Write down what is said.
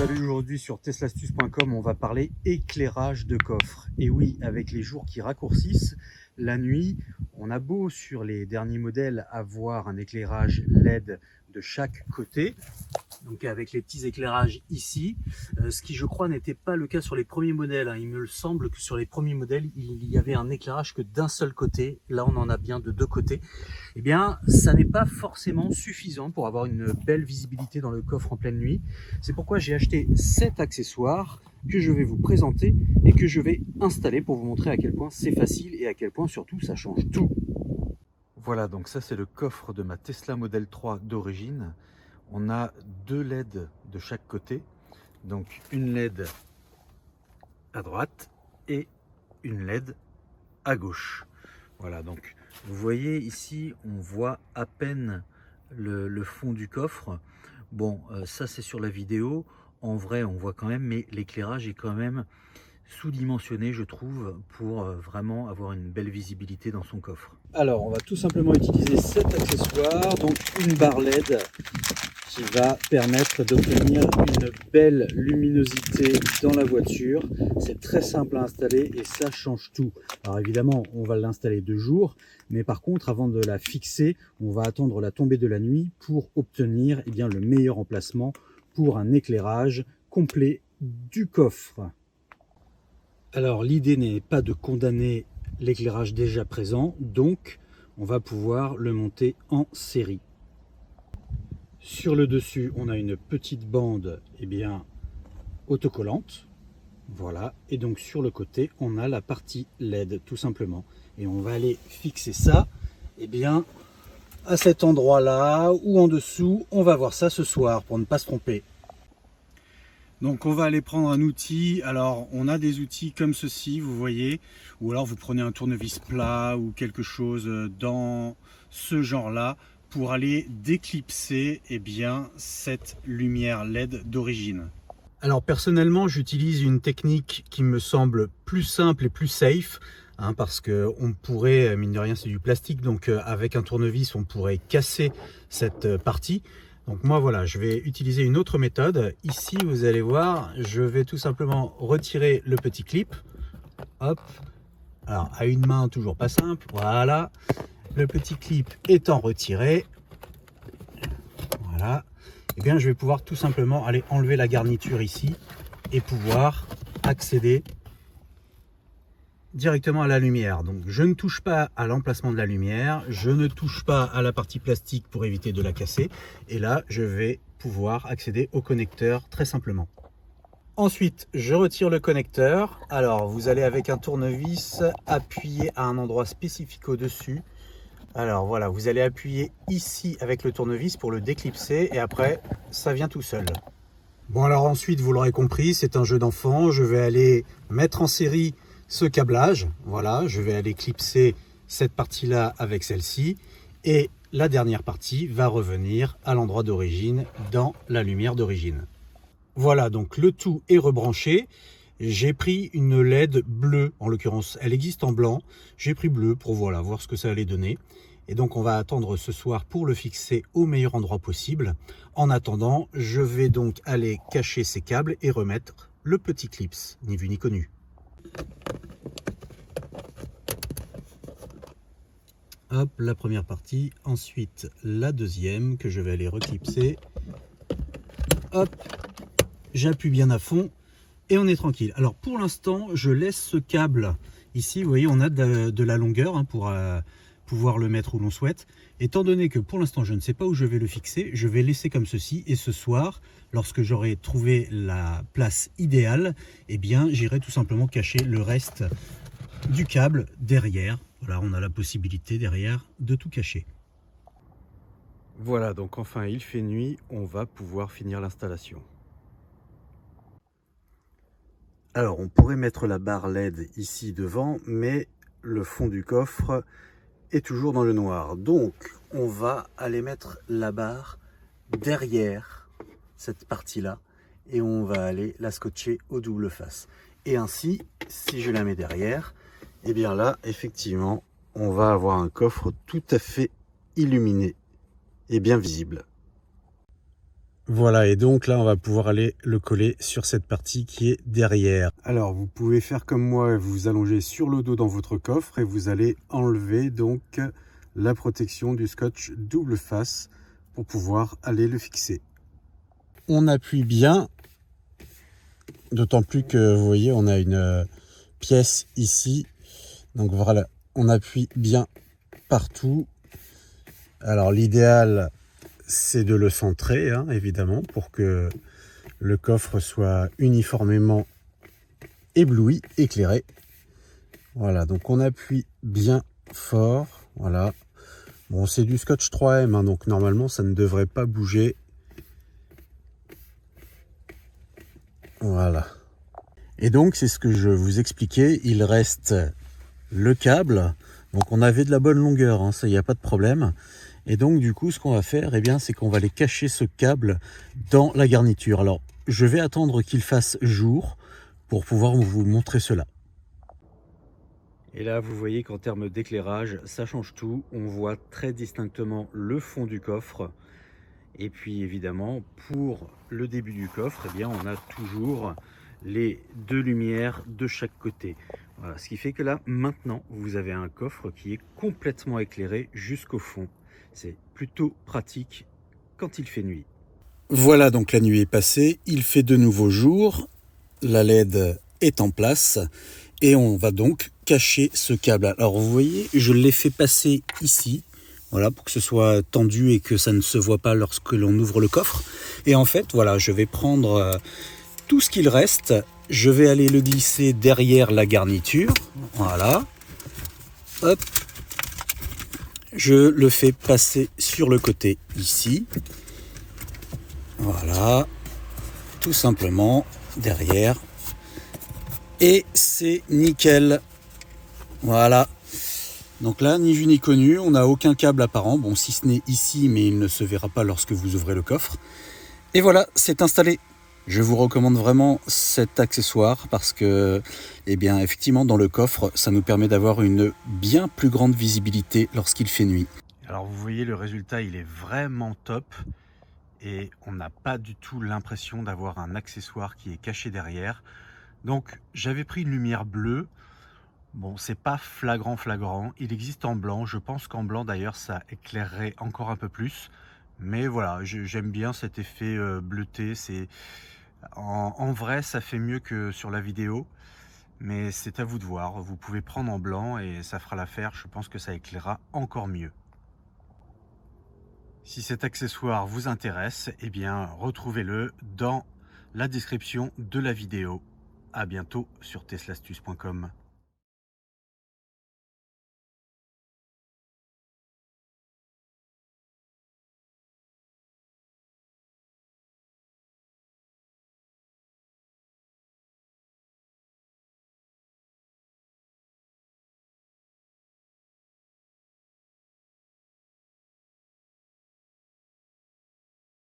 Salut, aujourd'hui sur teslastuce.com, on va parler éclairage de coffre. Et oui, avec les jours qui raccourcissent, la nuit, on a beau sur les derniers modèles avoir un éclairage LED de chaque côté, donc avec les petits éclairages ici, ce qui je crois n'était pas le cas sur les premiers modèles. Il me semble que sur les premiers modèles, il y avait un éclairage que d'un seul côté. Là, on en a bien de deux côtés. Eh bien, ça n'est pas forcément suffisant pour avoir une belle visibilité dans le coffre en pleine nuit. C'est pourquoi j'ai acheté cet accessoire que je vais vous présenter et que je vais installer pour vous montrer à quel point c'est facile et à quel point surtout ça change tout. Voilà, donc ça c'est le coffre de ma Tesla Model 3 d'origine. On a deux LED de chaque côté, donc une LED à droite et une LED à gauche. Voilà, donc vous voyez ici, on voit à peine le fond du coffre. Bon, ça c'est sur la vidéo. En vrai, on voit quand même, mais l'éclairage est quand même sous-dimensionné, je trouve, pour vraiment avoir une belle visibilité dans son coffre. Alors, on va tout simplement utiliser cet accessoire, donc une barre LED qui va permettre d'obtenir une belle luminosité dans la voiture. C'est très simple à installer et ça change tout. Alors évidemment, on va l'installer de jour, mais par contre, avant de la fixer, on va attendre la tombée de la nuit pour obtenir le meilleur emplacement pour un éclairage complet du coffre. Alors l'idée n'est pas de condamner l'éclairage déjà présent, donc on va pouvoir le monter en série. Sur le dessus, on a une petite bande autocollante. Voilà, et donc sur le côté, on a la partie LED tout simplement. Et on va aller fixer ça à cet endroit-là ou en dessous. On va voir ça ce soir pour ne pas se tromper. Donc on va aller prendre un outil. Alors on a des outils comme ceci, vous voyez, ou alors vous prenez un tournevis plat ou quelque chose dans ce genre-là pour aller déclipser cette lumière LED d'origine. Alors personnellement, j'utilise une technique qui me semble plus simple et plus safe, parce que on pourrait, mine de rien, c'est du plastique, donc avec un tournevis, on pourrait casser cette partie. Donc moi voilà, je vais utiliser une autre méthode. Ici, vous allez voir, je vais tout simplement retirer le petit clip. Hop. Alors à une main, toujours pas simple. Voilà. Le petit clip étant retiré, voilà. Je vais pouvoir tout simplement aller enlever la garniture ici et pouvoir accéder directement à la lumière. Donc je ne touche pas à l'emplacement de la lumière, je ne touche pas à la partie plastique pour éviter de la casser, et là je vais pouvoir accéder au connecteur très simplement. Ensuite je retire le connecteur. Alors vous allez avec un tournevis appuyer à un endroit spécifique au dessus. Alors voilà, vous allez appuyer ici avec le tournevis pour le déclipser et après ça vient tout seul. Bon alors ensuite, vous l'aurez compris, c'est un jeu d'enfant. Je vais aller mettre en série ce câblage. Voilà, je vais aller clipser cette partie-là avec celle-ci. Et la dernière partie va revenir à l'endroit d'origine dans la lumière d'origine. Voilà, donc le tout est rebranché. J'ai pris une LED bleue, en l'occurrence, elle existe en blanc. J'ai pris bleu pour voir ce que ça allait donner. Et donc on va attendre ce soir pour le fixer au meilleur endroit possible. En attendant, je vais donc aller cacher ces câbles et remettre le petit clips, ni vu ni connu. Hop, la première partie, ensuite la deuxième que je vais aller reclipser. Hop, j'appuie bien à fond et on est tranquille. Alors pour l'instant, je laisse ce câble ici, vous voyez, on a de la longueur pour pouvoir le mettre où l'on souhaite. Étant donné que pour l'instant je ne sais pas où je vais le fixer, je vais laisser comme ceci, et ce soir, lorsque j'aurai trouvé la place idéale, j'irai tout simplement cacher le reste du câble derrière. Voilà, on a la possibilité derrière de tout cacher. Voilà, donc enfin il fait nuit, on va pouvoir finir l'installation. Alors on pourrait mettre la barre LED ici devant, mais le fond du coffre est toujours dans le noir. Donc on va aller mettre la barre derrière cette partie-là et on va aller la scotcher au double face. Et ainsi, si je la mets derrière, là, effectivement, on va avoir un coffre tout à fait illuminé et bien visible. Voilà, et donc là, on va pouvoir aller le coller sur cette partie qui est derrière. Alors, vous pouvez faire comme moi, vous allongez sur le dos dans votre coffre et vous allez enlever donc la protection du scotch double face pour pouvoir aller le fixer. On appuie bien, d'autant plus que vous voyez, on a une pièce ici. Donc voilà, on appuie bien partout. Alors l'idéal, c'est de le centrer, hein, évidemment, pour que le coffre soit uniformément ébloui, éclairé. Voilà, donc on appuie bien fort. Voilà. Bon, c'est du scotch 3M, hein, donc normalement, ça ne devrait pas bouger. Voilà. Et donc, c'est ce que je vous expliquais. Il reste le câble. Donc, on avait de la bonne longueur, hein, ça, il n'y a pas de problème. Et donc, du coup, ce qu'on va faire, eh bien, c'est qu'on va aller cacher ce câble dans la garniture. Alors, je vais attendre qu'il fasse jour pour pouvoir vous montrer cela. Et là, vous voyez qu'en termes d'éclairage, ça change tout. On voit très distinctement le fond du coffre. Et puis, évidemment, pour le début du coffre, eh bien, on a toujours les deux lumières de chaque côté. Voilà, ce qui fait que là, maintenant, vous avez un coffre qui est complètement éclairé jusqu'au fond. C'est plutôt pratique quand il fait nuit. Voilà, donc la nuit est passée, il fait de nouveau jour, la LED est en place et on va donc cacher ce câble. Alors vous voyez, je l'ai fait passer ici, voilà, pour que ce soit tendu et que ça ne se voit pas lorsque l'on ouvre le coffre. Et en fait, voilà, je vais prendre tout ce qu'il reste, je vais aller le glisser derrière la garniture, voilà, hop, je le fais passer sur le côté ici, voilà, tout simplement derrière, et c'est nickel. Voilà, donc là, ni vu ni connu, on n'a aucun câble apparent, bon, si ce n'est ici, mais il ne se verra pas lorsque vous ouvrez le coffre. Et voilà, c'est installé. Je vous recommande vraiment cet accessoire parce que, eh bien, effectivement, dans le coffre, ça nous permet d'avoir une bien plus grande visibilité lorsqu'il fait nuit. Alors, vous voyez, le résultat, il est vraiment top et on n'a pas du tout l'impression d'avoir un accessoire qui est caché derrière. Donc, j'avais pris une lumière bleue. Bon, c'est pas flagrant. Il existe en blanc. Je pense qu'en blanc, d'ailleurs, ça éclairerait encore un peu plus. Mais voilà, j'aime bien cet effet bleuté. En vrai, ça fait mieux que sur la vidéo, mais c'est à vous de voir. Vous pouvez prendre en blanc et ça fera l'affaire. Je pense que ça éclairera encore mieux. Si cet accessoire vous intéresse, eh bien, retrouvez-le dans la description de la vidéo. À bientôt sur teslastuce.com.